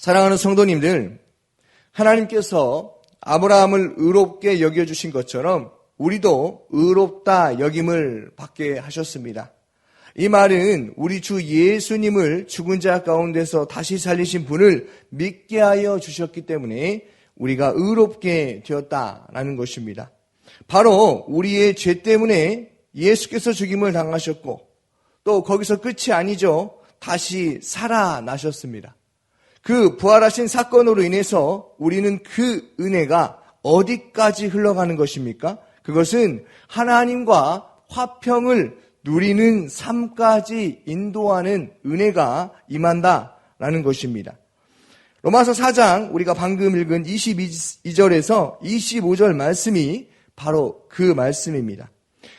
사랑하는 성도님들, 하나님께서 아브라함을 의롭게 여겨주신 것처럼 우리도 의롭다 여김을 받게 하셨습니다. 이 말은 우리 주 예수님을 죽은 자 가운데서 다시 살리신 분을 믿게 하여 주셨기 때문에 우리가 의롭게 되었다라는 것입니다. 바로 우리의 죄 때문에 예수께서 죽임을 당하셨고 또 거기서 끝이 아니죠. 다시 살아나셨습니다. 그 부활하신 사건으로 인해서 우리는 그 은혜가 어디까지 흘러가는 것입니까? 그것은 하나님과 화평을 누리는 삶까지 인도하는 은혜가 임한다라는 것입니다. 로마서 4장 우리가 방금 읽은 22절에서 25절 말씀이 바로 그 말씀입니다.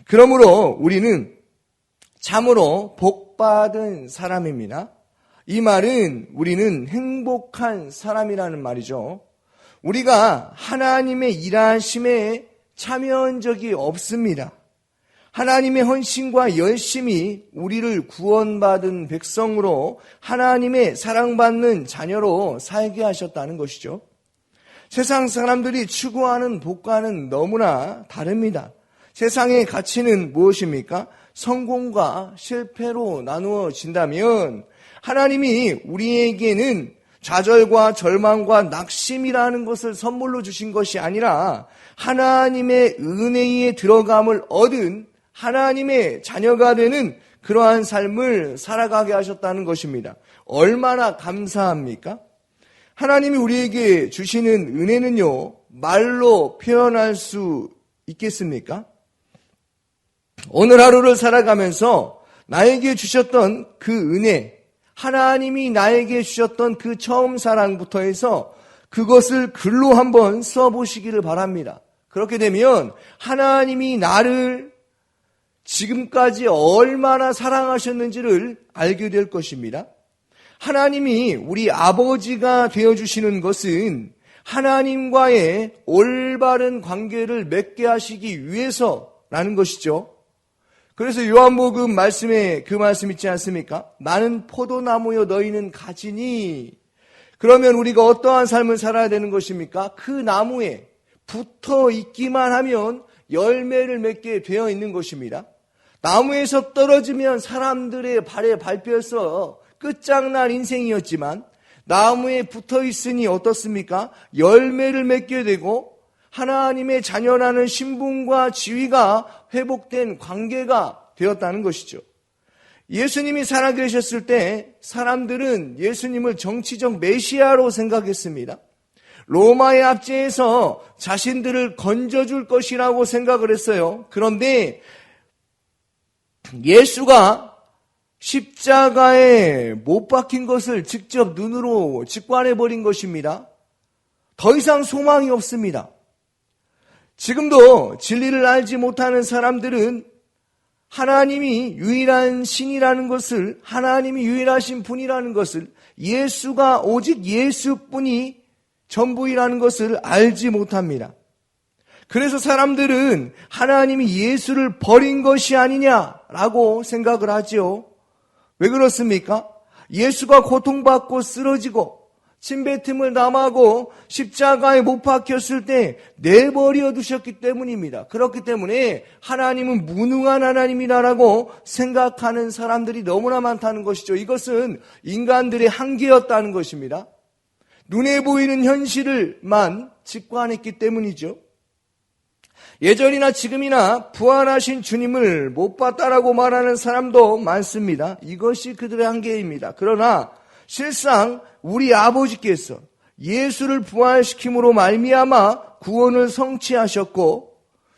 그러므로 우리는 참으로 복받은 사람입니다. 이 말은 우리는 행복한 사람이라는 말이죠. 우리가 하나님의 일하심에 참여한 적이 없습니다. 하나님의 헌신과 열심히 우리를 구원받은 백성으로 하나님의 사랑받는 자녀로 살게 하셨다는 것이죠. 세상 사람들이 추구하는 복과는 너무나 다릅니다. 세상의 가치는 무엇입니까? 성공과 실패로 나누어진다면 하나님이 우리에게는 좌절과 절망과 낙심이라는 것을 선물로 주신 것이 아니라 하나님의 은혜에 들어감을 얻은 하나님의 자녀가 되는 그러한 삶을 살아가게 하셨다는 것입니다. 얼마나 감사합니까? 하나님이 우리에게 주시는 은혜는요, 말로 표현할 수 있겠습니까? 오늘 하루를 살아가면서 나에게 주셨던 그 은혜, 하나님이 나에게 주셨던 그 처음 사랑부터 해서 그것을 글로 한번 써보시기를 바랍니다. 그렇게 되면 하나님이 나를 지금까지 얼마나 사랑하셨는지를 알게 될 것입니다. 하나님이 우리 아버지가 되어주시는 것은 하나님과의 올바른 관계를 맺게 하시기 위해서라는 것이죠. 그래서 요한복음 말씀에 그 말씀 있지 않습니까? 나는 포도나무요 너희는 가지니. 그러면 우리가 어떠한 삶을 살아야 되는 것입니까? 그 나무에 붙어 있기만 하면 열매를 맺게 되어 있는 것입니다. 나무에서 떨어지면 사람들의 발에 밟혀서 끝장날 인생이었지만 나무에 붙어 있으니 어떻습니까? 열매를 맺게 되고 하나님의 자녀라는 신분과 지위가 회복된 관계가 되었다는 것이죠. 예수님이 살아계셨을 때 사람들은 예수님을 정치적 메시아로 생각했습니다. 로마의 압제에서 자신들을 건져줄 것이라고 생각을 했어요. 그런데 예수가 십자가에 못 박힌 것을 직접 눈으로 직관해버린 것입니다. 더 이상 소망이 없습니다. 지금도 진리를 알지 못하는 사람들은 하나님이 유일한 신이라는 것을, 하나님이 유일하신 분이라는 것을, 예수가 오직 예수뿐이 전부이라는 것을 알지 못합니다. 그래서 사람들은 하나님이 예수를 버린 것이 아니냐라고 생각을 하지요. 왜 그렇습니까? 예수가 고통받고 쓰러지고 침뱉음을 남하고 십자가에 못 박혔을 때 내버려 두셨기 때문입니다. 그렇기 때문에 하나님은 무능한 하나님이라고 생각하는 사람들이 너무나 많다는 것이죠. 이것은 인간들의 한계였다는 것입니다. 눈에 보이는 현실을만 직관했기 때문이죠. 예전이나 지금이나 부활하신 주님을 못 봤다라고 말하는 사람도 많습니다. 이것이 그들의 한계입니다. 그러나 실상 우리 아버지께서 예수를 부활시킴으로 말미암아 구원을 성취하셨고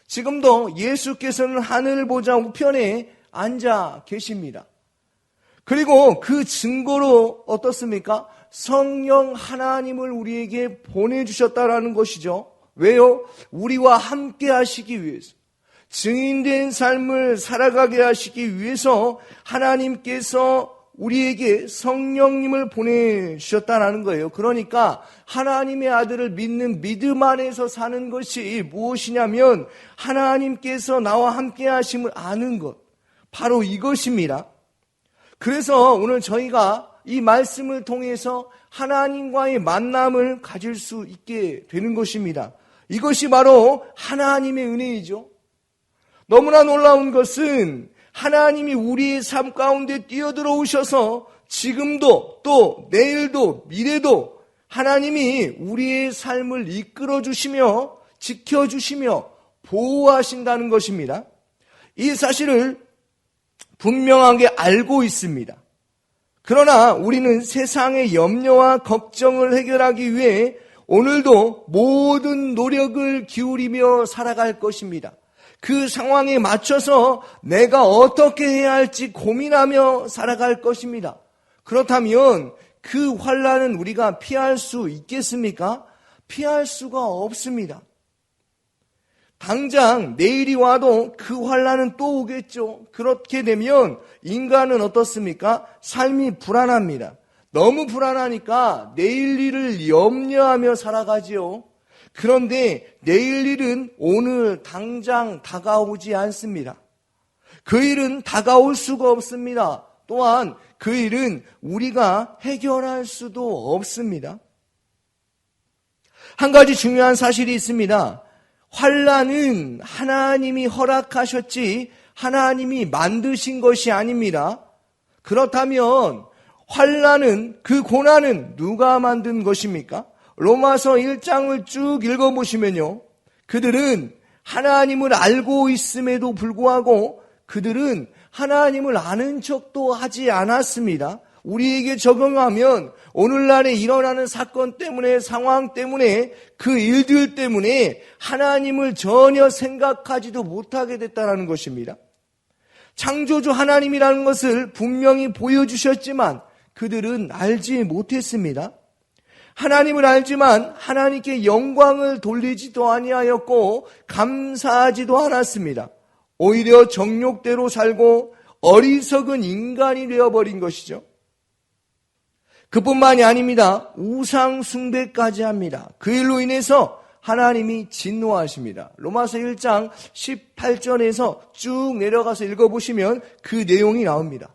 지금도 예수께서는 하늘 보좌 우편에 앉아 계십니다. 그리고 그 증거로 어떻습니까? 성령 하나님을 우리에게 보내주셨다라는 것이죠. 왜요? 우리와 함께 하시기 위해서, 증인된 삶을 살아가게 하시기 위해서 하나님께서 우리에게 성령님을 보내주셨다는 거예요. 그러니까 하나님의 아들을 믿는 믿음 안에서 사는 것이 무엇이냐면 하나님께서 나와 함께 하심을 아는 것, 바로 이것입니다. 그래서 오늘 저희가 이 말씀을 통해서 하나님과의 만남을 가질 수 있게 되는 것입니다. 이것이 바로 하나님의 은혜이죠. 너무나 놀라운 것은 하나님이 우리의 삶 가운데 뛰어들어오셔서 지금도 또 내일도 미래도 하나님이 우리의 삶을 이끌어주시며 지켜주시며 보호하신다는 것입니다. 이 사실을 분명하게 알고 있습니다. 그러나 우리는 세상의 염려와 걱정을 해결하기 위해 오늘도 모든 노력을 기울이며 살아갈 것입니다. 그 상황에 맞춰서 내가 어떻게 해야 할지 고민하며 살아갈 것입니다. 그렇다면 그 환난은 우리가 피할 수 있겠습니까? 피할 수가 없습니다. 당장 내일이 와도 그 환난은 또 오겠죠. 그렇게 되면 인간은 어떻습니까? 삶이 불안합니다. 너무 불안하니까 내일 일을 염려하며 살아가지요. 그런데 내일 일은 오늘 당장 다가오지 않습니다. 그 일은 다가올 수가 없습니다. 또한 그 일은 우리가 해결할 수도 없습니다. 한 가지 중요한 사실이 있습니다. 환난은 하나님이 허락하셨지 하나님이 만드신 것이 아닙니다. 그렇다면 환난은, 그 고난은 누가 만든 것입니까? 로마서 1장을 쭉 읽어보시면요, 그들은 하나님을 알고 있음에도 불구하고 그들은 하나님을 아는 척도 하지 않았습니다. 우리에게 적용하면 오늘날에 일어나는 사건 때문에, 상황 때문에, 그 일들 때문에 하나님을 전혀 생각하지도 못하게 됐다는 것입니다. 창조주 하나님이라는 것을 분명히 보여주셨지만 그들은 알지 못했습니다. 하나님을 알지만 하나님께 영광을 돌리지도 아니하였고 감사하지도 않았습니다. 오히려 정욕대로 살고 어리석은 인간이 되어버린 것이죠. 그뿐만이 아닙니다. 우상 숭배까지 합니다. 그 일로 인해서 하나님이 진노하십니다. 로마서 1장 18절에서 쭉 내려가서 읽어보시면 그 내용이 나옵니다.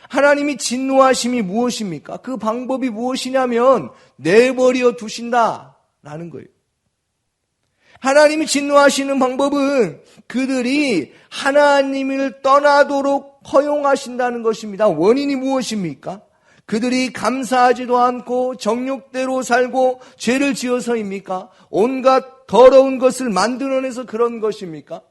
하나님이 진노하심이 무엇입니까? 그 방법이 무엇이냐면 내버려 두신다라는 거예요. 하나님이 진노하시는 방법은 그들이 하나님을 떠나도록 허용하신다는 것입니다. 원인이 무엇입니까? 그들이 감사하지도 않고 정욕대로 살고 죄를 지어서입니까? 온갖 더러운 것을 만들어내서 그런 것입니까?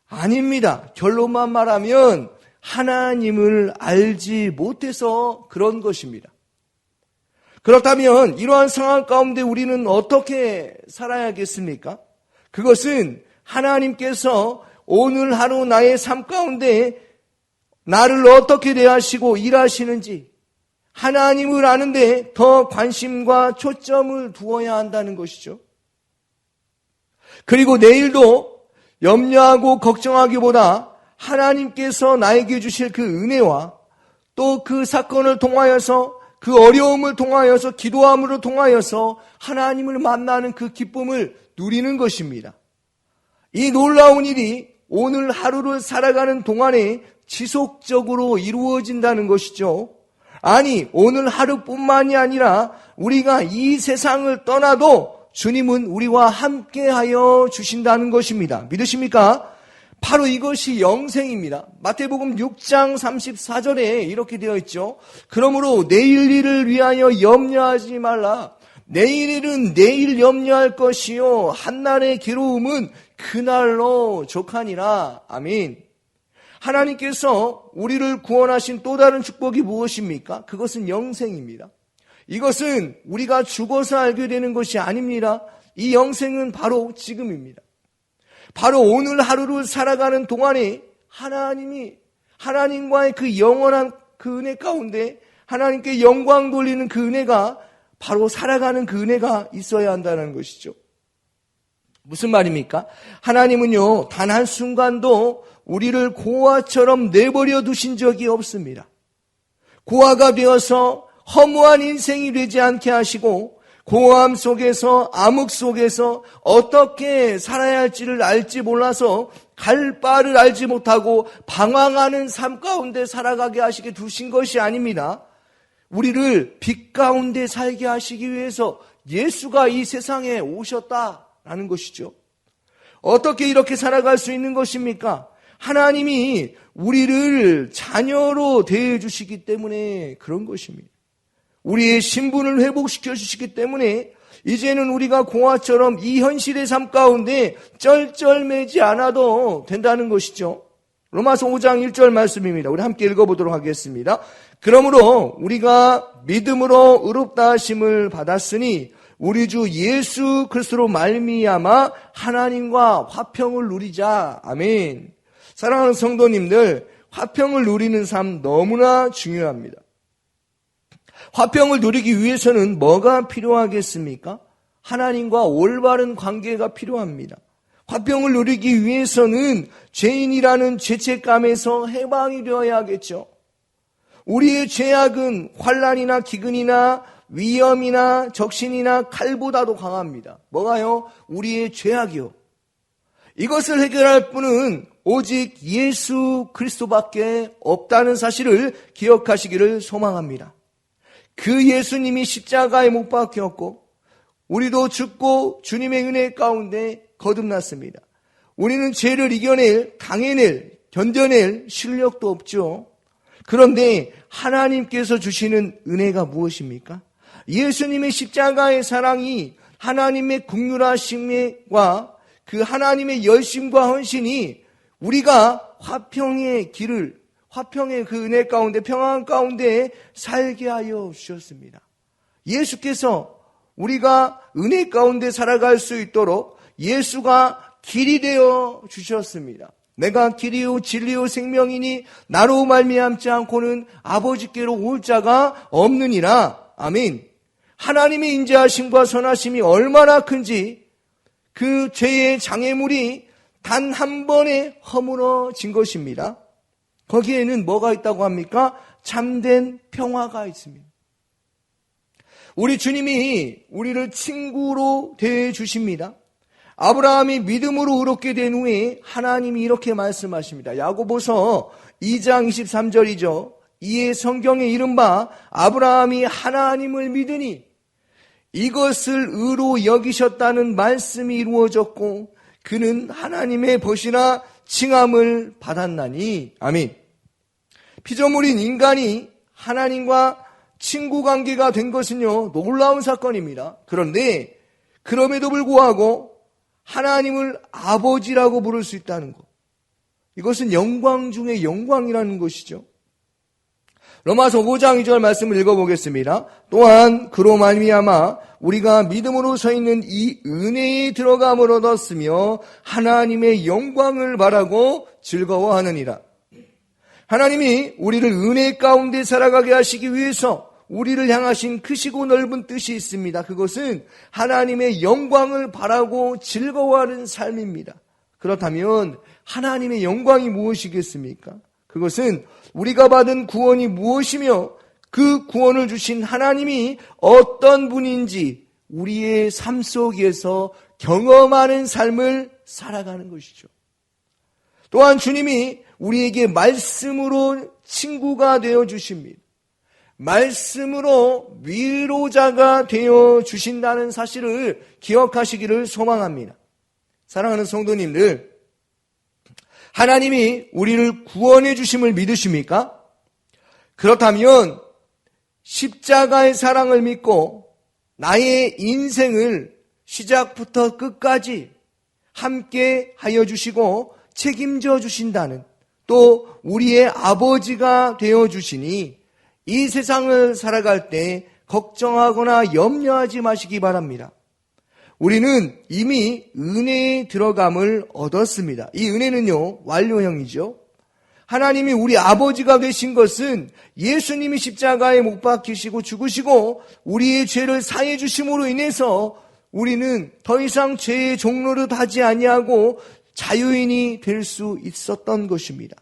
아닙니다. 결론만 말하면 하나님을 알지 못해서 그런 것입니다. 그렇다면 이러한 상황 가운데 우리는 어떻게 살아야겠습니까? 그것은 하나님께서 오늘 하루 나의 삶 가운데 나를 어떻게 대하시고 일하시는지 하나님을 아는데 더 관심과 초점을 두어야 한다는 것이죠. 그리고 내일도 염려하고 걱정하기보다 하나님께서 나에게 주실 그 은혜와 또 그 사건을 통하여서 그 어려움을 통하여서 기도함으로 통하여서 하나님을 만나는 그 기쁨을 누리는 것입니다. 이 놀라운 일이 오늘 하루를 살아가는 동안에 지속적으로 이루어진다는 것이죠. 아니, 오늘 하루뿐만이 아니라 우리가 이 세상을 떠나도 주님은 우리와 함께하여 주신다는 것입니다. 믿으십니까? 바로 이것이 영생입니다. 마태복음 6장 34절에 이렇게 되어 있죠. 그러므로 내일 일을 위하여 염려하지 말라. 내일 일은 내일 염려할 것이요 한날의 괴로움은 그날로 족하니라. 아멘. 하나님께서 우리를 구원하신 또 다른 축복이 무엇입니까? 그것은 영생입니다. 이것은 우리가 죽어서 알게 되는 것이 아닙니다. 이 영생은 바로 지금입니다. 바로 오늘 하루를 살아가는 동안에 하나님과의 그 영원한 그 은혜 가운데 하나님께 영광 돌리는 그 은혜가 바로 살아가는 그 은혜가 있어야 한다는 것이죠. 무슨 말입니까? 하나님은요, 단 한순간도 우리를 고아처럼 내버려 두신 적이 없습니다. 고아가 되어서 허무한 인생이 되지 않게 하시고 고아함 속에서 암흑 속에서 어떻게 살아야 할지를 알지 몰라서 갈 바를 알지 못하고 방황하는 삶 가운데 살아가게 하시게 두신 것이 아닙니다. 우리를 빛 가운데 살게 하시기 위해서 예수가 이 세상에 오셨다라는 것이죠. 어떻게 이렇게 살아갈 수 있는 것입니까? 하나님이 우리를 자녀로 대해주시기 때문에 그런 것입니다. 우리의 신분을 회복시켜 주시기 때문에 이제는 우리가 공화처럼 이 현실의 삶 가운데 쩔쩔매지 않아도 된다는 것이죠. 로마서 5장 1절 말씀입니다. 우리 함께 읽어보도록 하겠습니다. 그러므로 우리가 믿음으로 의롭다 하심을 받았으니 우리 주 예수 그리스도로 말미암아 하나님과 화평을 누리자. 아멘. 사랑하는 성도님들, 화평을 누리는 삶 너무나 중요합니다. 화평을 누리기 위해서는 뭐가 필요하겠습니까? 하나님과 올바른 관계가 필요합니다. 화평을 누리기 위해서는 죄인이라는 죄책감에서 해방이 되어야겠죠. 우리의 죄악은 환난이나 기근이나 위험이나 적신이나 칼보다도 강합니다. 뭐가요? 우리의 죄악이요. 이것을 해결할 분은 오직 예수 그리스도밖에 없다는 사실을 기억하시기를 소망합니다. 그 예수님이 십자가에 못 박혔고 우리도 죽고 주님의 은혜 가운데 거듭났습니다. 우리는 죄를 이겨낼, 당해낼, 견뎌낼 실력도 없죠. 그런데 하나님께서 주시는 은혜가 무엇입니까? 예수님의 십자가의 사랑이 하나님의 긍휼하심과 그 하나님의 열심과 헌신이 우리가 화평의 길을, 화평의 그 은혜 가운데, 평안 가운데 살게 하여 주셨습니다. 예수께서 우리가 은혜 가운데 살아갈 수 있도록 예수가 길이 되어 주셨습니다. 내가 길이요 진리요 생명이니 나로 말미암지 않고는 아버지께로 올 자가 없느니라. 아멘. 하나님의 인자하심과 선하심이 얼마나 큰지 그 죄의 장애물이 단 한 번에 허물어진 것입니다. 거기에는 뭐가 있다고 합니까? 참된 평화가 있습니다. 우리 주님이 우리를 친구로 대해 주십니다. 아브라함이 믿음으로 의롭게 된 후에 하나님이 이렇게 말씀하십니다. 야고보서 2장 23절이죠. 이에 성경에 이른바 아브라함이 하나님을 믿으니 이것을 의로 여기셨다는 말씀이 이루어졌고 그는 하나님의 벗이나 칭함을 받았나니. 아멘. 피조물인 인간이 하나님과 친구 관계가 된 것은요, 놀라운 사건입니다. 그런데 그럼에도 불구하고 하나님을 아버지라고 부를 수 있다는 것, 이것은 영광 중에 영광이라는 것이죠. 로마서 5장 2절 말씀을 읽어보겠습니다. 또한 그로 말미암아 우리가 믿음으로 서 있는 이 은혜에 들어감을 얻었으며 하나님의 영광을 바라고 즐거워하느니라. 하나님이 우리를 은혜 가운데 살아가게 하시기 위해서 우리를 향하신 크시고 넓은 뜻이 있습니다. 그것은 하나님의 영광을 바라고 즐거워하는 삶입니다. 그렇다면 하나님의 영광이 무엇이겠습니까? 그것은 우리가 받은 구원이 무엇이며 그 구원을 주신 하나님이 어떤 분인지 우리의 삶 속에서 경험하는 삶을 살아가는 것이죠. 또한 주님이 우리에게 말씀으로 친구가 되어 주십니다. 말씀으로 위로자가 되어 주신다는 사실을 기억하시기를 소망합니다. 사랑하는 성도님들, 하나님이 우리를 구원해 주심을 믿으십니까? 그렇다면 십자가의 사랑을 믿고 나의 인생을 시작부터 끝까지 함께 하여 주시고 책임져 주신다는, 또 우리의 아버지가 되어 주시니 이 세상을 살아갈 때 걱정하거나 염려하지 마시기 바랍니다. 우리는 이미 은혜에 들어감을 얻었습니다. 이 은혜는요, 완료형이죠. 하나님이 우리 아버지가 되신 것은 예수님이 십자가에 못 박히시고 죽으시고 우리의 죄를 사해 주심으로 인해서 우리는 더 이상 죄의 종노릇 하지 아니하고 자유인이 될 수 있었던 것입니다.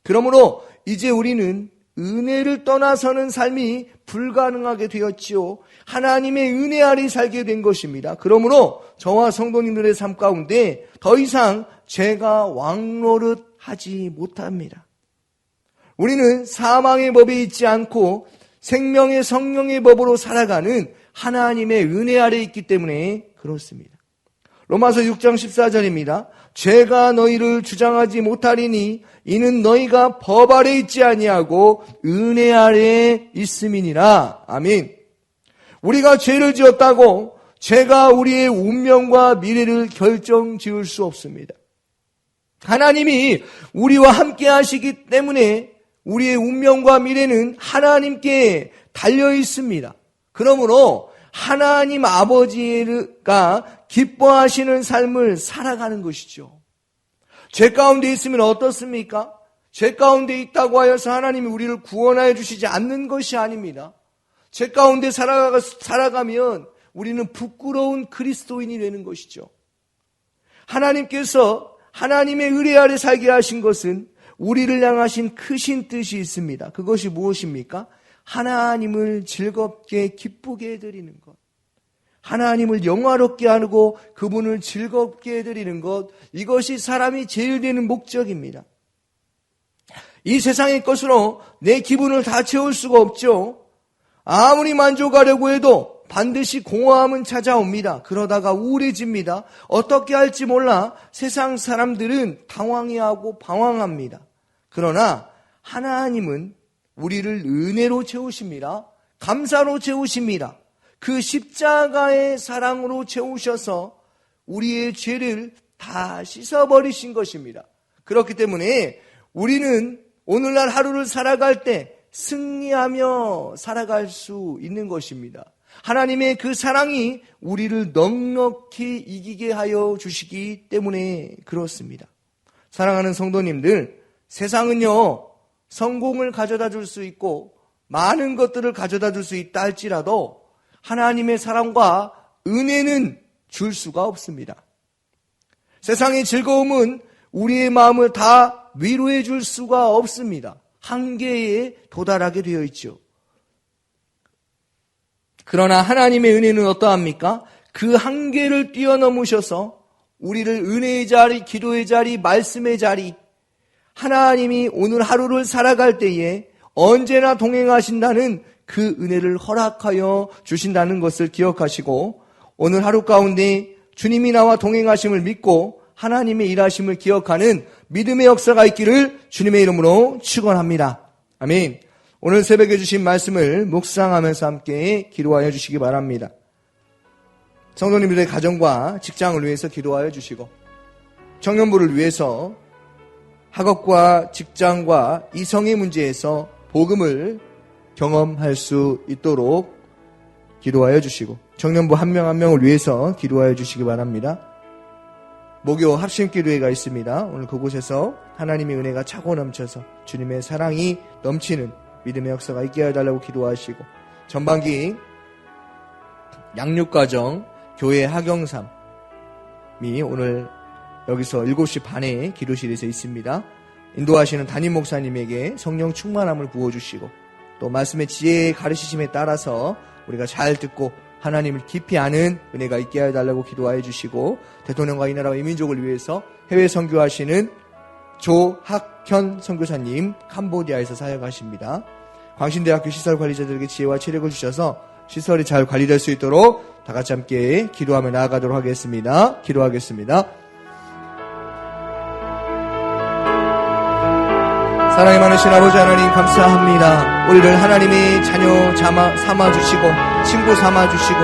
그러므로 이제 우리는 은혜를 떠나서는 삶이 불가능하게 되었지요. 하나님의 은혜 아래 살게 된 것입니다. 그러므로 저와 성도님들의 삶 가운데 더 이상 죄가 왕노릇 하지 못합니다. 우리는 사망의 법에 있지 않고 생명의 성령의 법으로 살아가는 하나님의 은혜 아래 있기 때문에 그렇습니다. 로마서 6장 14절입니다. 죄가 너희를 주장하지 못하리니 이는 너희가 법 아래 있지 아니하고 은혜 아래 있음이니라. 아멘. 우리가 죄를 지었다고 죄가 우리의 운명과 미래를 결정지을 수 없습니다. 하나님이 우리와 함께 하시기 때문에 우리의 운명과 미래는 하나님께 달려 있습니다. 그러므로 하나님 아버지가 기뻐하시는 삶을 살아가는 것이죠. 죄 가운데 있으면 어떻습니까? 죄 가운데 있다고 하여서 하나님이 우리를 구원하여 주시지 않는 것이 아닙니다. 죄 가운데 살아가면 우리는 부끄러운 그리스도인이 되는 것이죠. 하나님께서 하나님의 의뢰 아래 살게 하신 것은 우리를 향하신 크신 뜻이 있습니다. 그것이 무엇입니까? 하나님을 즐겁게 기쁘게 해드리는 것. 하나님을 영화롭게 하고 그분을 즐겁게 해드리는 것. 이것이 사람이 제일 되는 목적입니다. 이 세상의 것으로 내 기분을 다 채울 수가 없죠. 아무리 만족하려고 해도 반드시 공허함은 찾아옵니다. 그러다가 우울해집니다. 어떻게 할지 몰라 세상 사람들은 당황해하고 방황합니다. 그러나 하나님은 우리를 은혜로 채우십니다. 감사로 채우십니다. 그 십자가의 사랑으로 채우셔서 우리의 죄를 다 씻어버리신 것입니다. 그렇기 때문에 우리는 오늘날 하루를 살아갈 때 승리하며 살아갈 수 있는 것입니다. 하나님의 그 사랑이 우리를 넉넉히 이기게 하여 주시기 때문에 그렇습니다. 사랑하는 성도님들, 세상은요, 성공을 가져다 줄 수 있고 많은 것들을 가져다 줄 수 있다 할지라도 하나님의 사랑과 은혜는 줄 수가 없습니다. 세상의 즐거움은 우리의 마음을 다 위로해 줄 수가 없습니다. 한계에 도달하게 되어 있죠. 그러나 하나님의 은혜는 어떠합니까? 그 한계를 뛰어넘으셔서 우리를 은혜의 자리, 기도의 자리, 말씀의 자리, 하나님이 오늘 하루를 살아갈 때에 언제나 동행하신다는 그 은혜를 허락하여 주신다는 것을 기억하시고 오늘 하루 가운데 주님이 나와 동행하심을 믿고 하나님의 일하심을 기억하는 믿음의 역사가 있기를 주님의 이름으로 축원합니다. 아멘. 오늘 새벽에 주신 말씀을 묵상하면서 함께 기도하여 주시기 바랍니다. 성도님들의 가정과 직장을 위해서 기도하여 주시고 청년부를 위해서 학업과 직장과 이성의 문제에서 복음을 경험할 수 있도록 기도하여 주시고 청년부 한 명 한 명을 위해서 기도하여 주시기 바랍니다. 목요 합심기도회가 있습니다. 오늘 그곳에서 하나님의 은혜가 차고 넘쳐서 주님의 사랑이 넘치는 믿음의 역사가 있게 해달라고 기도하시고 전반기 양육과정 교회 학영삼이 오늘 여기서 7시 반에 기도실에서 있습니다. 인도하시는 담임 목사님에게 성령 충만함을 부어주시고 또 말씀의 지혜의 가르치심에 따라서 우리가 잘 듣고 하나님을 깊이 아는 은혜가 있게 해달라고 기도해 주시고 대통령과 이 나라와 이 민족을 위해서 해외 선교하시는 조학현 선교사님 캄보디아에서 사역하십니다. 광신대학교 시설 관리자들에게 지혜와 체력을 주셔서 시설이 잘 관리될 수 있도록 다 같이 함께 기도하며 나아가도록 하겠습니다. 기도하겠습니다. 사랑이 많으신 아버지 하나님 감사합니다. 우리를 하나님의 자녀 삼아주시고 친구 삼아주시고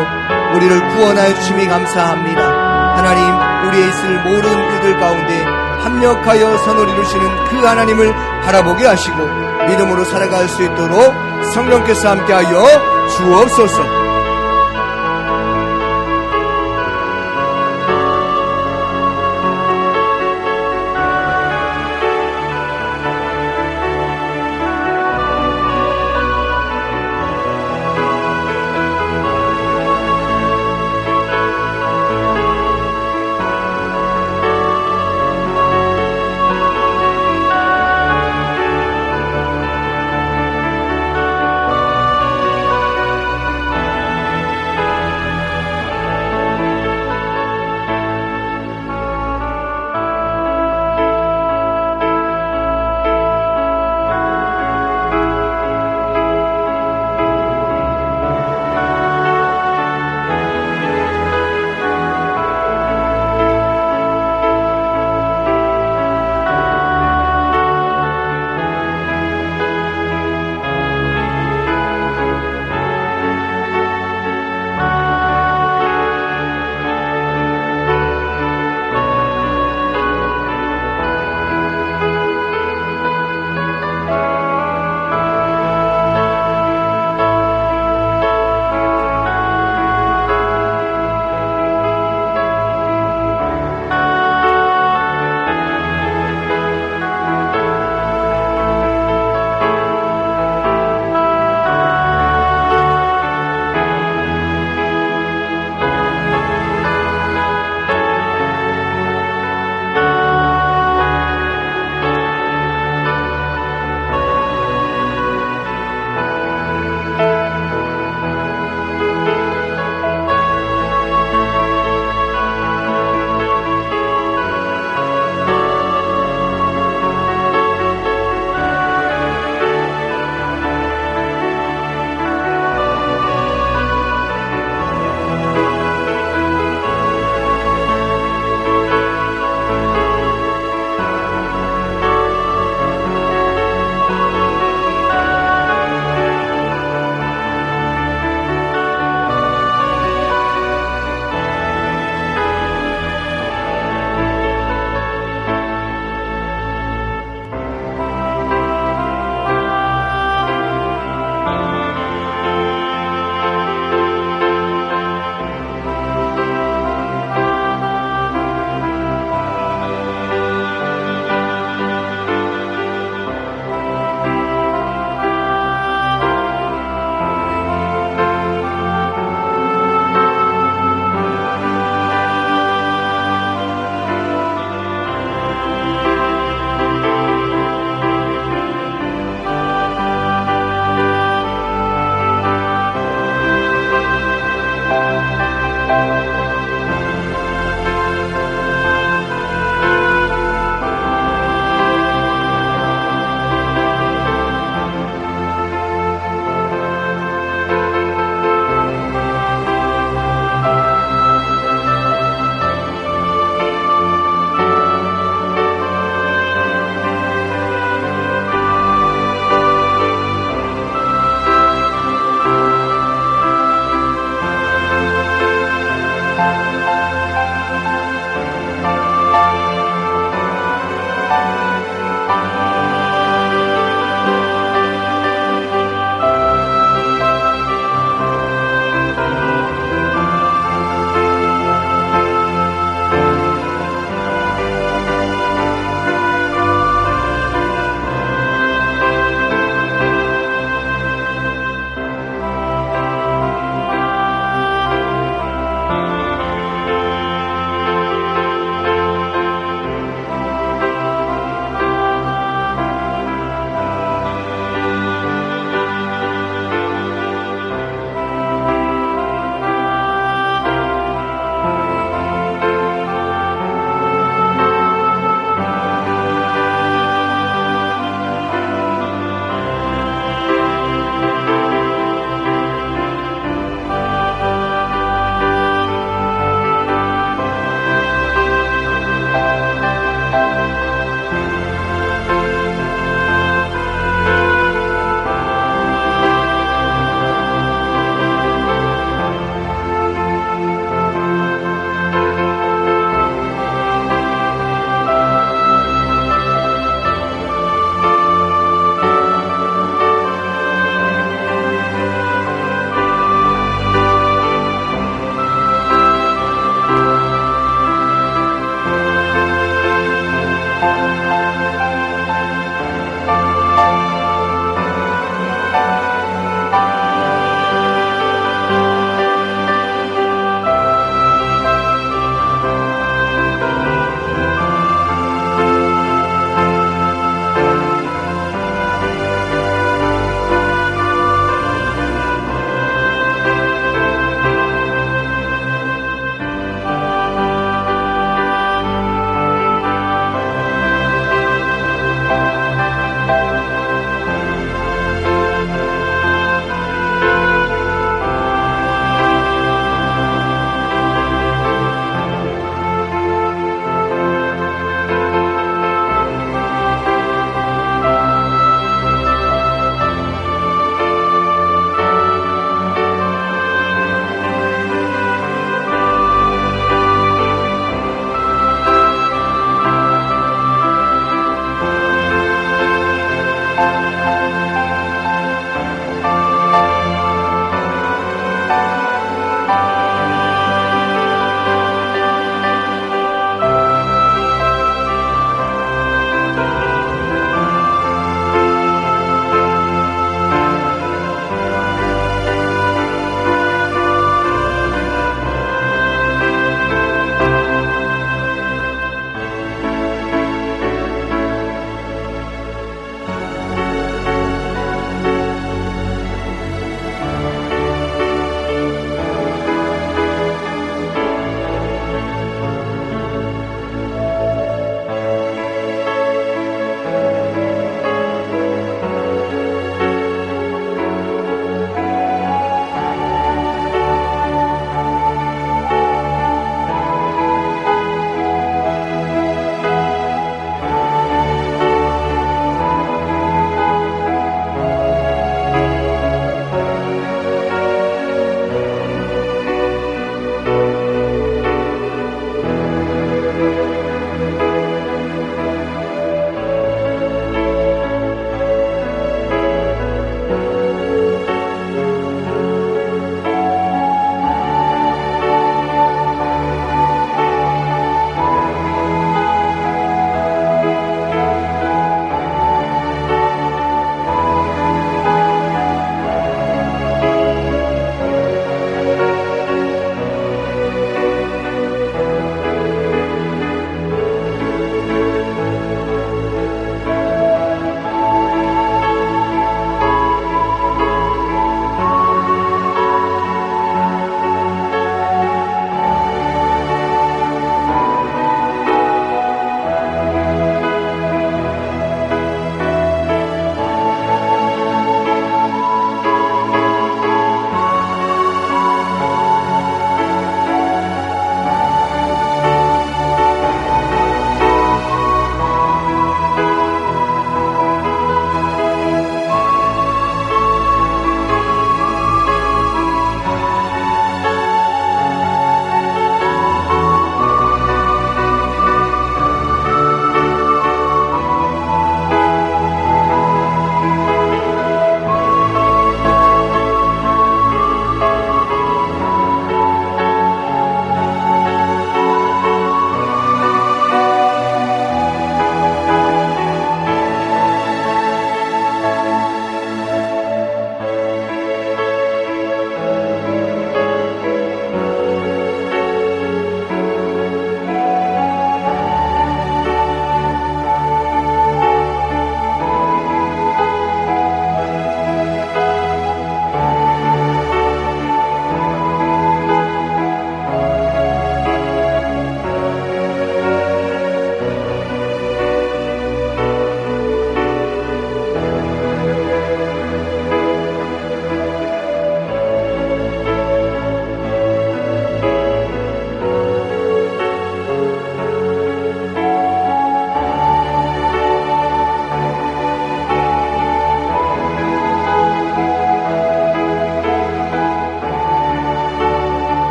우리를 구원하여 주심이 감사합니다. 하나님 우리의 있을 모든 일들 가운데 합력하여 선을 이루시는 그 하나님을 바라보게 하시고 믿음으로 살아갈 수 있도록 성령께서 함께하여 주옵소서.